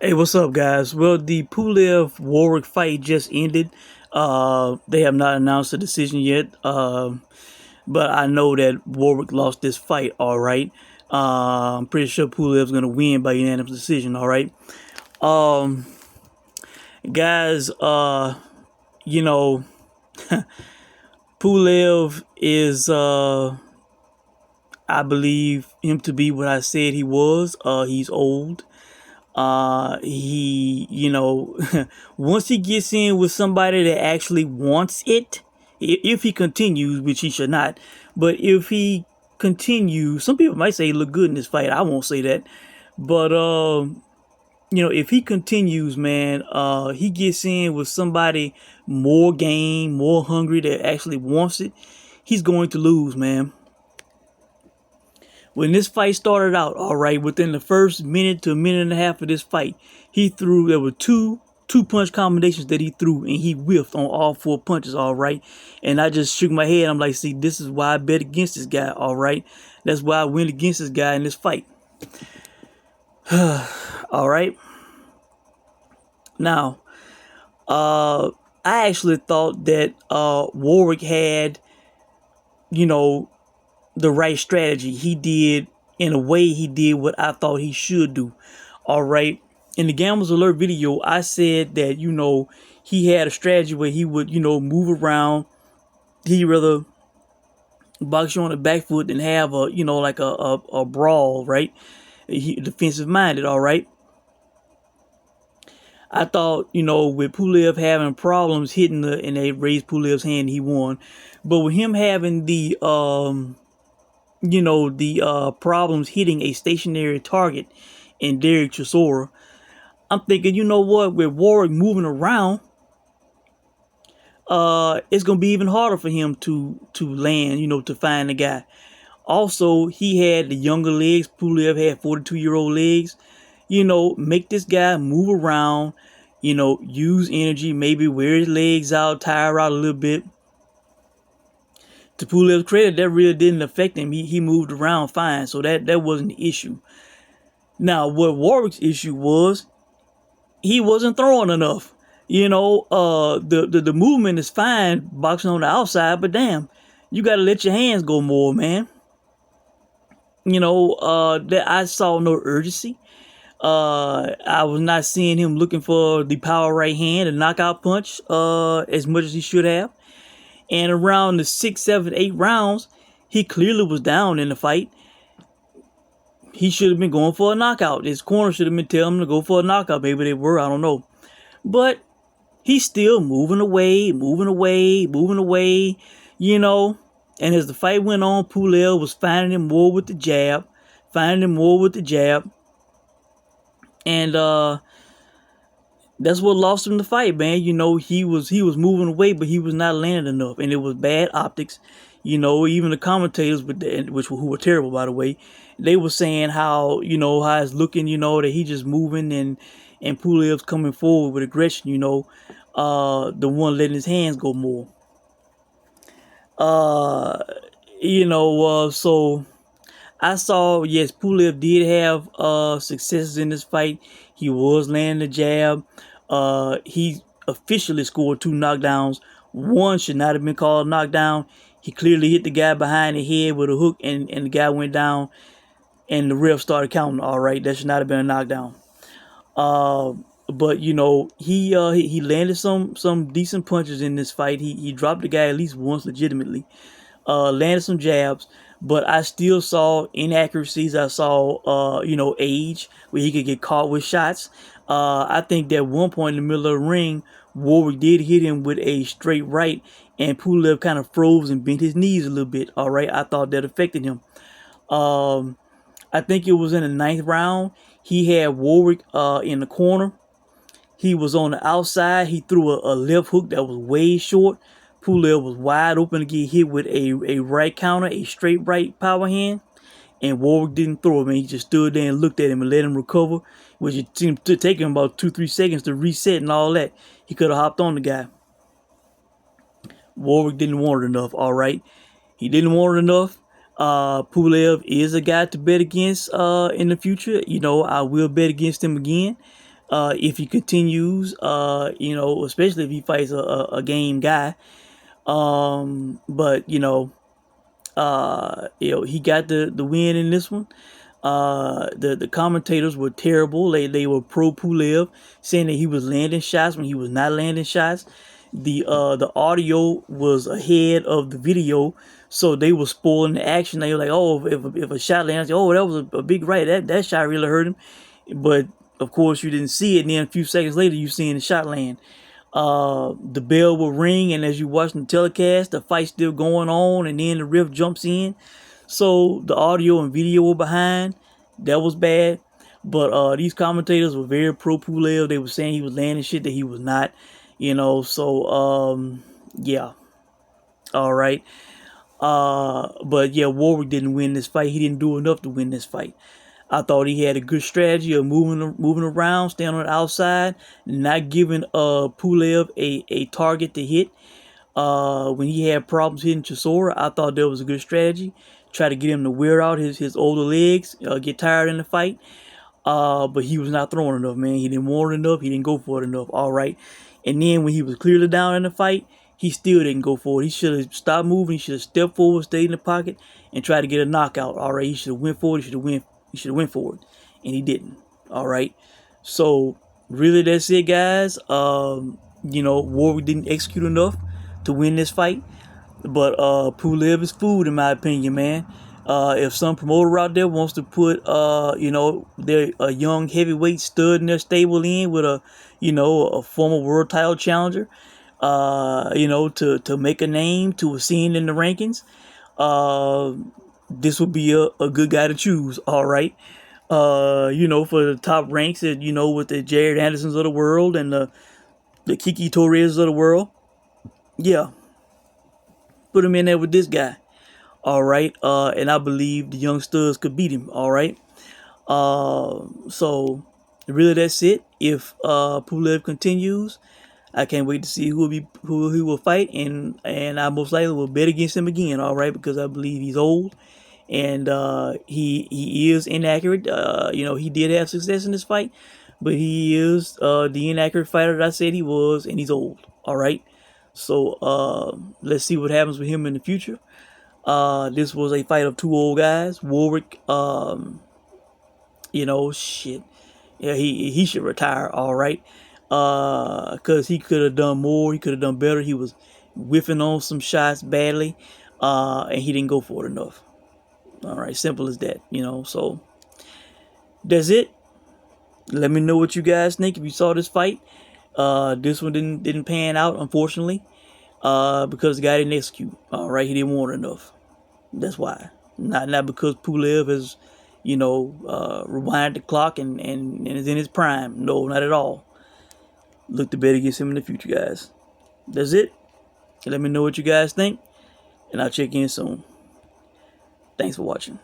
Hey, what's up, guys? Well, the Pulev Warwick fight just ended. They have not announced a decision yet, but I know that Warwick lost this fight. All right. I'm pretty sure Pulev's gonna win by unanimous decision. All right. Um, guys. You know, Pulev is I believe him to be what I said he was. He's old. He, once he gets in with somebody that actually wants it, if he continues, which he should not, but if he continues, some people might say he looked good in this fight. I won't say that, but if he continues, man, he gets in with somebody more game, more hungry that actually wants it, he's going to lose, man. When this fight started out, all right, within the first minute to a minute and a half of this fight, there were two punch combinations that he threw, and he whiffed on all four punches, all right. And I just shook my head. I'm like, see, this is why I bet against this guy, all right. That's why I went against this guy in this fight. All right. Now, I actually thought that Warwick had, the right strategy. He did, in a way, he did what I thought he should do. All right. In the Gamblers Alert video, I said that, he had a strategy where he would, move around. He'd rather box you on the back foot than have like a brawl, right? He defensive minded, all right. I thought, with Pulev having problems hitting and they raised Pulev's hand, he won. But with him having the problems hitting a stationary target in Derek Chisora, I'm thinking, you know what, with Warwick moving around, it's gonna be even harder for him to land, to find the guy. Also, he had the younger legs. Pulev had 42-year-old legs. Make this guy move around, use energy, maybe wear his legs out, tire out a little bit. To Pulev's credit, that really didn't affect him. He moved around fine, so that wasn't the issue. Now, what Warwick's issue was, he wasn't throwing enough. The movement is fine boxing on the outside, but damn, you gotta let your hands go more, man. That I saw no urgency. I was not seeing him looking for the power right hand, the knockout punch, as much as he should have. And around the 6, 7, 8 rounds, he clearly was down in the fight. He should have been going for a knockout. His corner should have been telling him to go for a knockout. Maybe they were, I don't know. But he's still moving away. And as the fight went on, Pulev was finding him more with the jab. And that's what lost him the fight, man. He was moving away, but he was not landing enough, and it was bad optics. Even the commentators, who were terrible, by the way, they were saying how how it's looking, that he just moving and Pulev's coming forward with aggression. The one letting his hands go more. So I saw, yes, Pulev did have successes in this fight. He was landing the jab. He officially scored 2 knockdowns. One should not have been called a knockdown. He clearly hit the guy behind the head with a hook, and the guy went down, and the ref started counting. All right, that should not have been a knockdown. But he landed some decent punches in this fight. He dropped the guy at least once legitimately. Landed some jabs, but I still saw inaccuracies. I saw age, where he could get caught with shots. I think that one point in the middle of the ring, Warwick did hit him with a straight right, and Pulev kind of froze and bent his knees a little bit. All right, I thought that affected him. I think it was in the 9th round. He had Warwick in the corner. He was on the outside. He threw a left hook that was way short. Pulev was wide open to get hit with a right counter, a straight right power hand. And Warwick didn't throw him. He just stood there and looked at him and let him recover, which it seemed to take him about 2-3 seconds to reset and all that. He could have hopped on the guy. Warwick didn't want it enough, all right? He didn't want it enough. Pulev is a guy to bet against in the future. I will bet against him again. if he continues, especially if he fights a game guy. But he got the win in this one. The commentators were terrible. They were pro Pulev, saying that he was landing shots when he was not landing shots. The audio was ahead of the video, so they were spoiling the action. They were like, oh, if a shot lands, oh, that was a big right. That shot really hurt him. But of course, you didn't see it. And then a few seconds later, you seen the shot land. The bell will ring, and as you watching the telecast, the fight's still going on, and then the ref jumps in. So the audio and video were behind. That was bad. But these commentators were very pro Pulev. They were saying he was landing shit that he was not. So yeah. All right. But yeah, Wawrzyk didn't win this fight. He didn't do enough to win this fight. I thought he had a good strategy of moving around, staying on the outside, not giving Pulev a target to hit. When he had problems hitting Chisora, I thought that was a good strategy. Try to get him to wear out his older legs, get tired in the fight. But he was not throwing enough, man. He didn't want it enough. He didn't go for it enough. All right. And then when he was clearly down in the fight, he still didn't go for it. He should have stopped moving. He should have stepped forward, stayed in the pocket, and tried to get a knockout. All right. He should have went forward. He should have went for it, and he didn't. All right. So really, that's it, guys. Wawrzyk didn't execute enough to win this fight, but Pulev is food, in my opinion, man. If some promoter out there wants to put their a young heavyweight stud in their stable in with a former world title challenger, to make a name, to ascend in the rankings, this would be a good guy to choose. All right. For the top ranks that, with the Jared Andersons of the world and the Kiki Torres of the world. Yeah. Put him in there with this guy. All right. And I believe the young studs could beat him. All right. So really that's it. If Pulev continues, I can't wait to see who he will fight, and I most likely will bet against him again. All right, because I believe he's old, and he is inaccurate. He did have success in this fight, but he is the inaccurate fighter that I said he was, and he's old. All right, so let's see what happens with him in the future. This was a fight of two old guys. Wawrzyk, shit. Yeah, he should retire. All right. Because he could have done more. He could have done better. He was whiffing on some shots badly, and he didn't go for it enough. All right, simple as that. So that's it. Let me know what you guys think if you saw this fight. This one didn't pan out, unfortunately, because the guy didn't execute. All right, he didn't want enough. That's why. Not because Pulev has, rewinded the clock and is in his prime. No, not at all. Look to bet against him in the future, guys. That's it. Let me know what you guys think, and I'll check in soon. Thanks for watching.